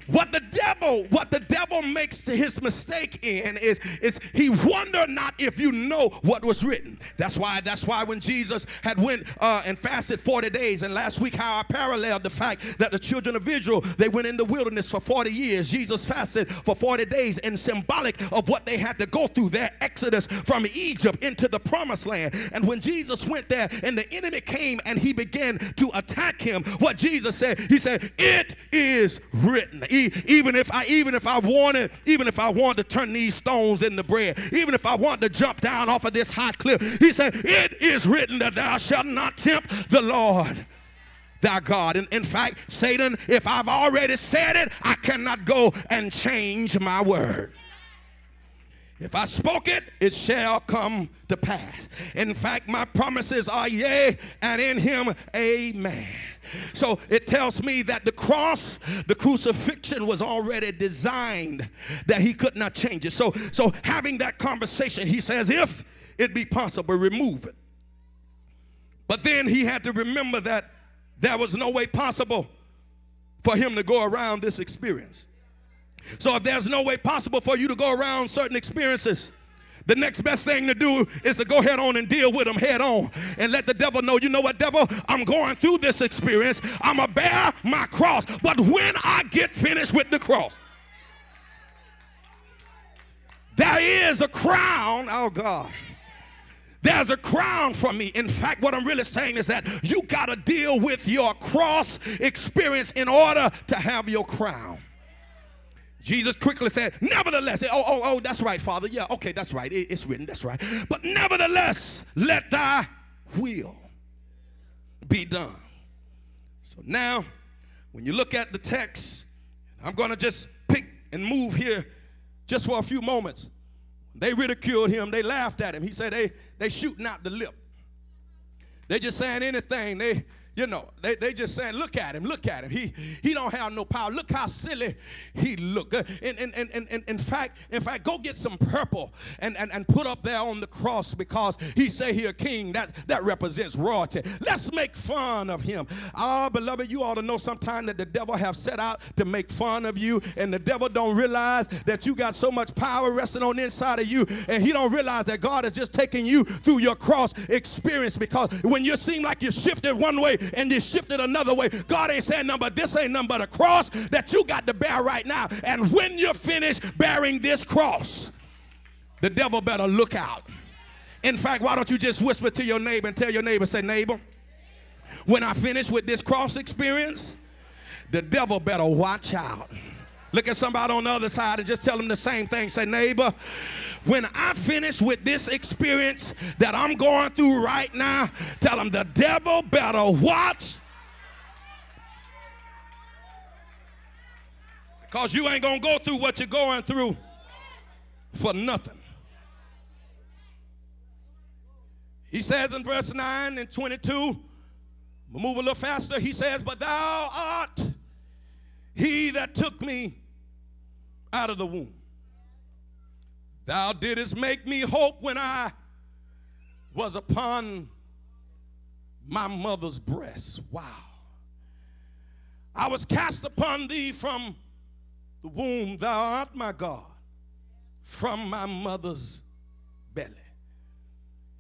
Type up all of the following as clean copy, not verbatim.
What the devil makes to his mistake in is he wonder not if you know what was written. That's why when Jesus had went and fasted 40 days, and last week how I paralleled the fact that the children of Israel, they went in the wilderness for 40 years. Jesus fasted for 40 days, and symbolic of what they had to go through, their exodus from Egypt into the promised land. And when Jesus went there and the enemy came and he began to attack him, what Jesus said, he said, "It is written." Even if I wanted to turn these stones into bread, even if I wanted to jump down off of this high cliff, he said, "It is written that thou shalt not tempt the Lord thy God." And in fact, Satan, if I've already said it, I cannot go and change my word. If I spoke it, it shall come to pass. In fact, my promises are yea, and in him, amen. So it tells me that the cross, the crucifixion was already designed, that he could not change it. So having that conversation, he says, if it be possible, remove it. But then he had to remember that there was no way possible for him to go around this experience. So if there's no way possible for you to go around certain experiences, the next best thing to do is to go head on and deal with them head on and let the devil know, you know what, devil, I'm going through this experience. I'm going to bear my cross. But when I get finished with the cross, there is a crown. Oh, God. There's a crown for me. In fact, what I'm really saying is that you got to deal with your cross experience in order to have your crown. Jesus quickly said, nevertheless, oh, that's right, Father. Yeah, okay, that's right. It's written, that's right. But nevertheless, let thy will be done. So now, when you look at the text, I'm going to just pick and move here just for a few moments. They ridiculed him. They laughed at him. He said they shooting out the lip. They just saying anything. They just saying, look at him. He don't have no power. Look how silly he look. In fact, go get some purple and put up there on the cross, because he say he a king. That represents royalty. Let's make fun of him. Ah, beloved, you ought to know sometime that the devil have set out to make fun of you, and the devil don't realize that you got so much power resting on the inside of you, and he don't realize that God is just taking you through your cross experience, because when you seem like you shifted one way and you shifted another way, God ain't saying nothing but this ain't nothing but a cross that you got to bear right now. And when you're finished bearing this cross, the devil better look out. In fact, why don't you just whisper to your neighbor and tell your neighbor, say, neighbor, when I finish with this cross experience, the devil better watch out. Look at somebody on the other side and just tell them the same thing. Say, neighbor, when I finish with this experience that I'm going through right now, tell them the devil better watch. Because you ain't going to go through what you're going through for nothing. He says in verse 9 and 22, we'll move a little faster. He says, but thou art he that took me out of the womb. Thou didst make me hope when I was upon my mother's breast. Wow. I was cast upon thee from the womb. Thou art my God, from my mother's belly.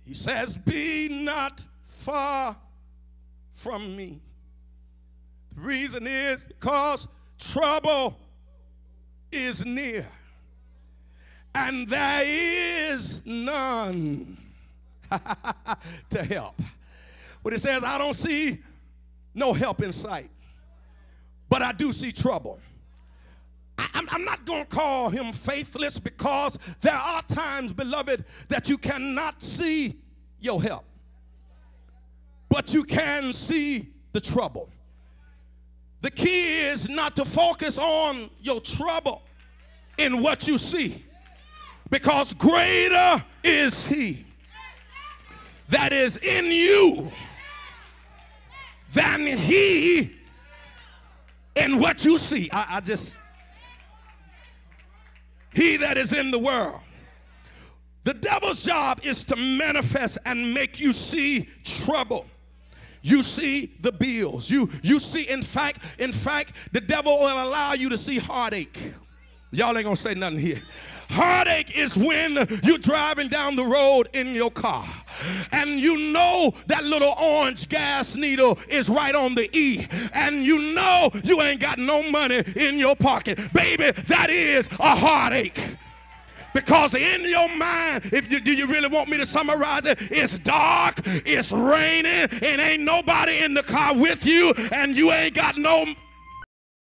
He says, be not far from me. The reason is because trouble is near, and there is none to help. But it says, I don't see no help in sight, but I do see trouble. I'm not going to call him faithless, because there are times, beloved, that you cannot see your help, but you can see the trouble. The key is not to focus on your trouble in what you see, because greater is he that is in you than he in what you see. He that is in the world. The devil's job is to manifest and make you see trouble. You see the bills. You see, in fact, the devil will allow you to see heartache. Y'all ain't gonna say nothing here. Heartache is when you're driving down the road in your car and you know that little orange gas needle is right on the E, and you know you ain't got no money in your pocket. Baby, that is a heartache. Because in your mind, do you really want me to summarize it? It's dark, it's raining, and ain't nobody in the car with you, and you ain't got no